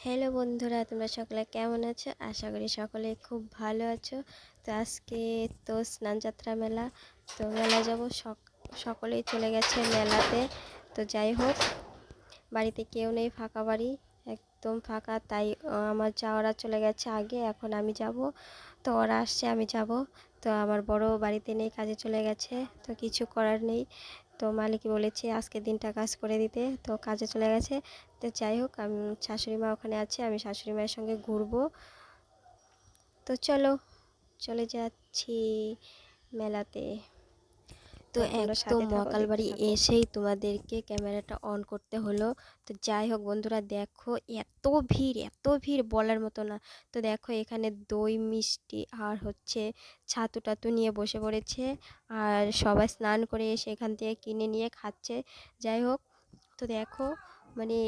Hello বন্ধুরা, তোমরা সকলে কেমন আছো? আশা করি সকলে খুব ভালো আছো। তো আজকে তো স্নানযাত্রা মেলা, তো মেলা যাব। সকলেই চলে গেছে মেলাতে। তো যাই হোক, বাড়িতে কেউ নেই, ফাঁকা বাড়ি, একদম ফাঁকা। তাই আমার যাওয়ারা চলে গেছে আগে, এখন আমি যাব। তো ওরা আসছে, আমি যাব। তো আমার বড় বাড়িতে নেই, কাজে চলে গেছে। তো কিছু করার নেই। তো মালিকই বলেছে আজকের দিনটা কাজ করে দিতে, তো কাজে চলে গেছে। তো যাই হোক, আমি শাশুড়ি মা ওখানে আছে, আমি শাশুড়ি মায়ের সঙ্গে ঘুরবো। তো চলো, চলে যাচ্ছি মেলাতে। তো তোমরা একদম সাথে থাকো, দেখতে মকালবাড়ি থাকো। এসেই তোমাদেরকে ক্যামেরাটা অন করতে হলো। তো যাই হোক বন্ধুরা, দেখো এত ভিড়, এত ভিড় বলার মতো না। তো দেখো এখানে দই মিষ্টি আর হচ্ছে ছাতু টাতু নিয়ে বসে পড়েছে। আর সবাই স্নান করে এসে এখান থেকে কিনে নিয়ে খাচ্ছে। যাই হোক, তো দেখো মানে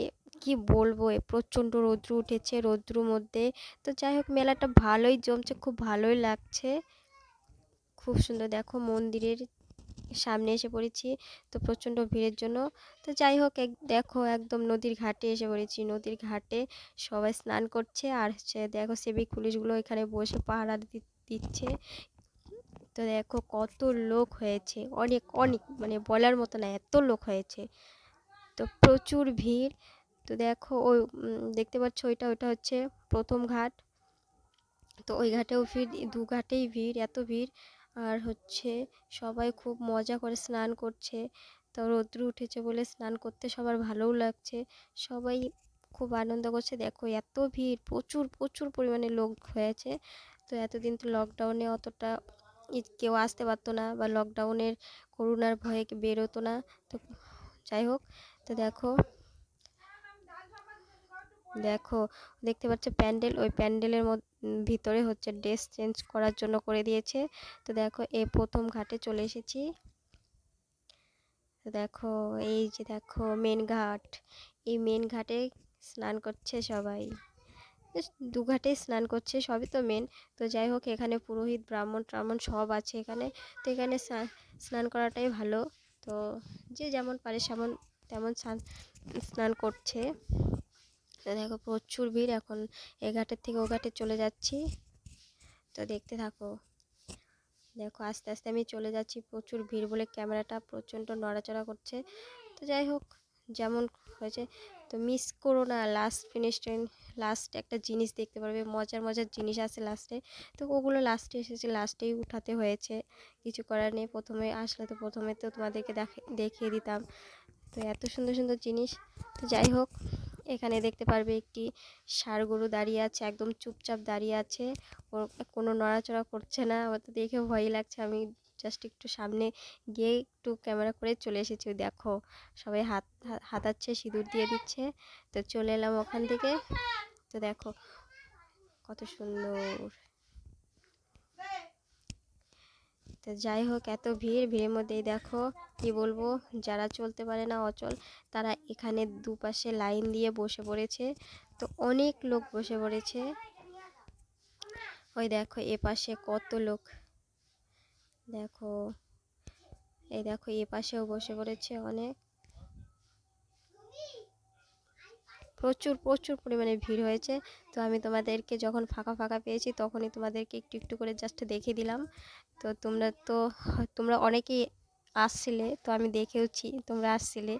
কি বলবো, প্রচণ্ড রৌদ্র উঠেছে, রৌদ্রুর মধ্যে। তো যাই হোক, মেলাটা ভালোই জমছে, খুব ভালোই লাগছে, খুব সুন্দর। দেখো মন্দিরের সামনে এসে পড়েছি, তো প্রচণ্ড ভিড়ের জন্য। তো যাই হোক, দেখো একদম নদীর ঘাটে এসে পড়েছি। নদীর ঘাটে সবাই স্নান করছে, আর হচ্ছে দেখো সিভিক পুলিশগুলো এখানে বসে পাহারা দিচ্ছে। তো দেখো কত লোক হয়েছে, অনেক অনেক, মানে বলার মতো না, এত লোক হয়েছে। তো প্রচুর ভিড়। তো দেখো ওই দেখতে পাচ্ছ, ওইটা ওইটা হচ্ছে প্রথম ঘাট। তো ওই ঘাটেও ভিড়, দু ঘাটেই ভিড়, এত ভিড়। আর হচ্ছে সবাই খুব মজা করে স্নান করছে। তো রৌদ্র উঠেছে বলে স্নান করতে সবার ভালোও লাগছে, সবাই খুব আনন্দ করছে। দেখো এত ভিড়, প্রচুর প্রচুর পরিমাণে লোক হয়েছে। তো এতদিন তো লকডাউনে অতটা কেউ আসতে পারতো না, বা লকডাউনের করোনার ভয়ে বেরোতো না। তো যাই হোক, তো দেখো, দেখো দেখতে পাচ্ছ প্যান্ডেল, ওই প্যান্ডেলের ভিতরে হচ্ছে ড্রেস চেঞ্জ করার জন্য করে দিয়েছে। তো দেখো এই প্রথম ঘাটে চলে এসেছি। তো দেখো, এই যে দেখো মেন ঘাট, এই মেন ঘাটে স্নান করছে সবাই। দু ঘাটে স্নান করছে, সবই তো মেন। তো যাই হোক, এখানে পুরোহিত ব্রাহ্মণ ট্রাহ্মণ সব আছে এখানে। তো এখানে স্নান করাটাই ভালো। তো যে যেমন পারে সেমন তেমন স্নান করছে। তো দেখো প্রচুর ভিড়, এখন এ ঘাটের থেকে ও ঘাটে চলে যাচ্ছি। তো দেখতে থাকো। দেখো আস্তে আস্তে আমি চলে যাচ্ছি, প্রচুর ভিড় বলে ক্যামেরাটা প্রচণ্ড নড়াচড়া করছে। তো যাই হোক, যেমন হয়েছে। তো মিস করো না, লাস্ট ফিনিশিং, লাস্ট একটা জিনিস দেখতে পারবে, মজার মজার জিনিস আছে লাস্টে। তো ওগুলো লাস্টে এসেছে, লাস্টেই উঠাতে হয়েছে, কিছু করার নেই। প্রথমে আসলে তো প্রথমে তো তোমাদেরকে দেখিয়ে দিতাম। তো এত সুন্দর সুন্দর জিনিস। তো যাই হোক, এখানে দেখতে পারবে একটি ষাঁড় গরু দাঁড়িয়ে আছে, একদম চুপচাপ দাঁড়িয়ে আছে, ও কোনো নড়াচড়া করছে না। আমার তো দেখে ভয়ই লাগছে। আমি জাস্ট একটু সামনে গিয়ে একটু ক্যামেরা করে চলে এসেছি। দেখো সবাই হাতাচ্ছে, সিঁদুর দিয়ে দিচ্ছে। তো চলে এলাম ওখান থেকে। তো দেখো কত সুন্দর। তো যাই হোক, এত ভিড়, ভিড়ের মধ্যেই দেখো কি বলবো, যারা চলতে পারে না, অচল, তারা এখানে দুপাশে লাইন দিয়ে বসে পড়েছে। তো অনেক লোক বসে পড়েছে। ওই দেখো এ পাশে কত লোক, দেখো, এই দেখো এ পাশেও বসে পড়েছে অনেক। প্রচুর প্রচুর পরিমাণে ভিড় হয়েছে। তো আমি তোমাদেরকে যখন ফাঁকা ফাঁকা পেয়েছি তখনই তোমাদেরকে একটু একটু করে জাস্ট দেখিয়ে দিলাম। তো তোমরা অনেকেই আসছিলে, তো আমি দেখেওছি তোমরা আসছিলে।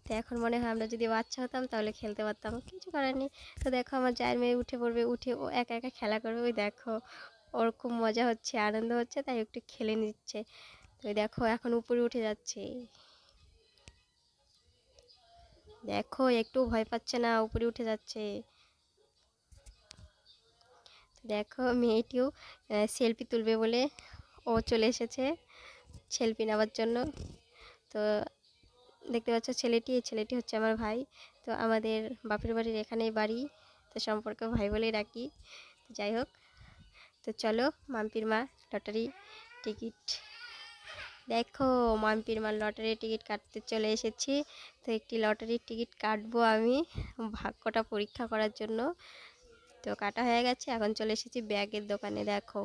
তো এখন মনে হয় আমরা যদি বাচ্চা হতাম তাহলে খেলতে পারতাম, কিছু করার নেই। তো দেখো আমার জায়ের মেয়ে উঠে পড়বে, উঠে ও একা একা খেলা করবে। ওই দেখো ওর খুব মজা হচ্ছে, আনন্দ হচ্ছে, তাই একটু খেলে নিচ্ছে। তো দেখো এখন উপরে উঠে যাচ্ছে, দেখো একটু ভয় পাচ্ছে না, উপরে উঠে যাচ্ছে। দেখো মেয়েটিও সেলফি তুলবে বলে ও চলে এসেছে সেলফি নেওয়ার জন্য। তো দেখতে পাচ্ছ ছেলেটি, এই ছেলেটি হচ্ছে আমার ভাই। তো আমাদের বাপের বাড়ির এখানেই বাড়ি, তো সম্পর্কে ভাই বলেই ডাকি। যাই হোক, তো চলো মাম্পির মা লটারি টিকিট, দেখো মাম্পির মা লটারি টিকিট কাটতে চলে এসেছি। তো একটি লটারির টিকিট কাটবো আমি ভাগ্যটা পরীক্ষা করার জন্য। তো কাটা হয়ে গেছে, এখন চলে এসেছি ব্যাগের দোকানে। দেখো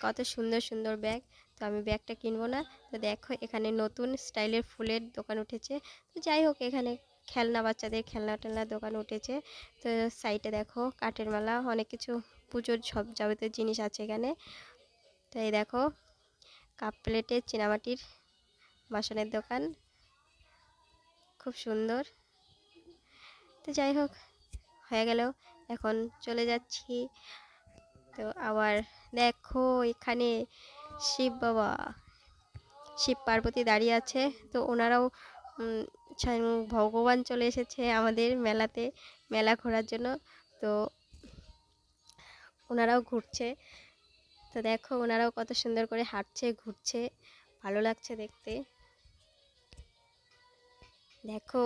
কত সুন্দর সুন্দর ব্যাগ। তো আমি ব্যাগটা কিনবো না। তো দেখো এখানে নতুন স্টাইলের ফুলের দোকান উঠেছে। তো যাই হোক, এখানে খেলনা, বাচ্চাদের খেলনা টেলনার দোকান উঠেছে। তো সাইডে দেখো কাঠের মালা, অনেক কিছু পুজোর সব যাবতীয় জিনিস আছে এখানে। তো এই দেখো কাপ প্লেটের চীনামাটির বাসনের দোকান, খুব সুন্দর। তো যাই হোক, হয়ে গেল, এখন চলে যাচ্ছি। তো আবার দেখো এখানে শিব বাবা, শিব পার্বতী দাঁড়িয়ে আছে। তো ওনারাও স্বয়ং ভগবান চলে এসেছে আমাদের মেলাতে, মেলা ঘোরার জন্য। তো ওনারাও ঘুরছে। তো দেখো ওনারাও কত সুন্দর করে হাঁটছে, ঘুরছে, ভালো লাগছে দেখতে। দেখো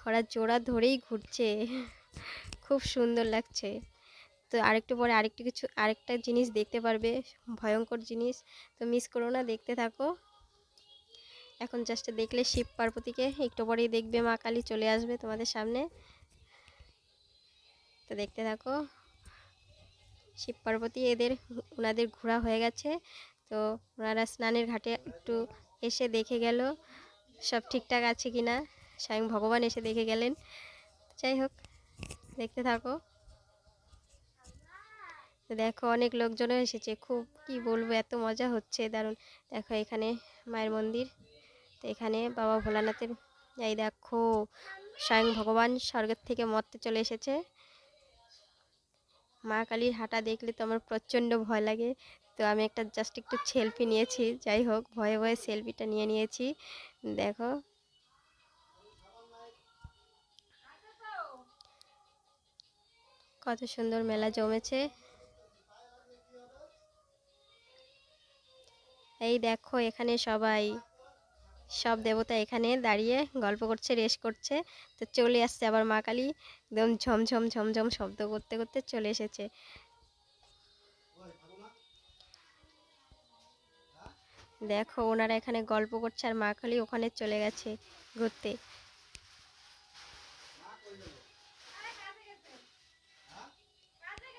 ওরা জোড়া ধরেই ঘুরছে, খুব সুন্দর লাগছে। তো আরেকটু পরে আরেকটা জিনিস দেখতে পারবে, ভয়ঙ্কর জিনিস। তো মিস করো না, দেখতে থাকো। এখন জাস্ট দেখলে শিব পার্বতীকে, একটু পরেই দেখবে মা কালী চলে আসবে তোমাদের সামনে। তো দেখতে থাকো, শিব পার্বতী ওনাদের ঘোরা হয়ে গেছে। তো ওনারা স্নানের ঘাটে একটু এসে দেখে গেল সব ঠিকঠাক আছে কি না, স্বয়ং ভগবান এসে দেখে গেলেন। যাই হোক, দেখতে থাকো। তো দেখো অনেক লোকজনও এসেছে, খুব কি বলবো, এত মজা হচ্ছে, দারুণ। দেখো এখানে মায়ের মন্দির। তো এখানে বাবা ভোলানাথের, এই দেখো স্বয়ং ভগবান স্বর্গের থেকে মর্তে চলে এসেছে। মা কালীর হাঁটা দেখলে তো আমার প্রচণ্ড ভয় লাগে। তো আমি একটা জাস্ট একটু সেলফি নিয়েছি, যাই হোক ভয়ে ভয়ে সেলফিটা নিয়ে নিয়েছি। দেখো কত সুন্দর মেলা জমেছে। এই দেখো এখানে সব দেবতা এখানে দাঁড়িয়ে গল্প করছে, রেস করছে। তো চলে আসছে আবার মা কালী, একদম ঝমঝম ঝমঝম শব্দ করতে করতে চলে এসেছে। দেখো ওনারা এখানে গল্প করছে আর মা কালী ওখানে চলে গেছে ঘুরতে।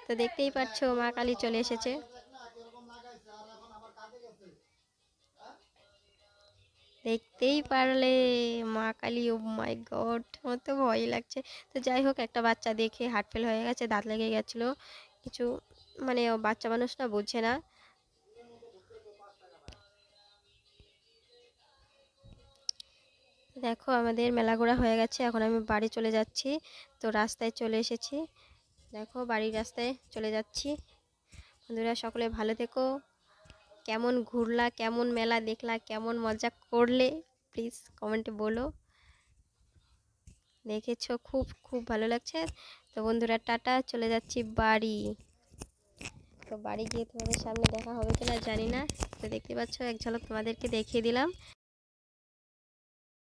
তো দেখতেই পাচ্ছ মা কালী চলে এসেছে। দেখতেই পারলে মা কালী, ও মাই গড, আমার তো ভয়ই লাগছে। তো যাই হোক, একটা বাচ্চা দেখে হার্ট ফেল হয়ে গেছে, দাঁত লেগে গেছিলো কিছু, মানে ও বাচ্চা মানুষ না, বুঝছে না। দেখো আমাদের মেলা ঘোরা হয়ে গেছে, এখন আমি বাড়ি চলে যাচ্ছি। তো রাস্তায় চলে এসেছি, দেখো বাড়ির রাস্তায় চলে যাচ্ছি। বন্ধুরা সকলে ভালো থেকো। কেমন ঘুরলা, কেমন মেলা দেখলা, কেমন মজা করলে, প্লিজ কমেন্টে বলো। দেখেছো খুব খুব ভালো লাগছে। তো বন্ধুরা টাটা, চলে যাচ্ছি বাড়ি। তো বাড়ি গিয়ে তোমাদের সামনে দেখা হবে কিনা জানি না। তো দেখতে পাচ্ছ এক ঝলক তোমাদেরকে দেখিয়ে দিলাম।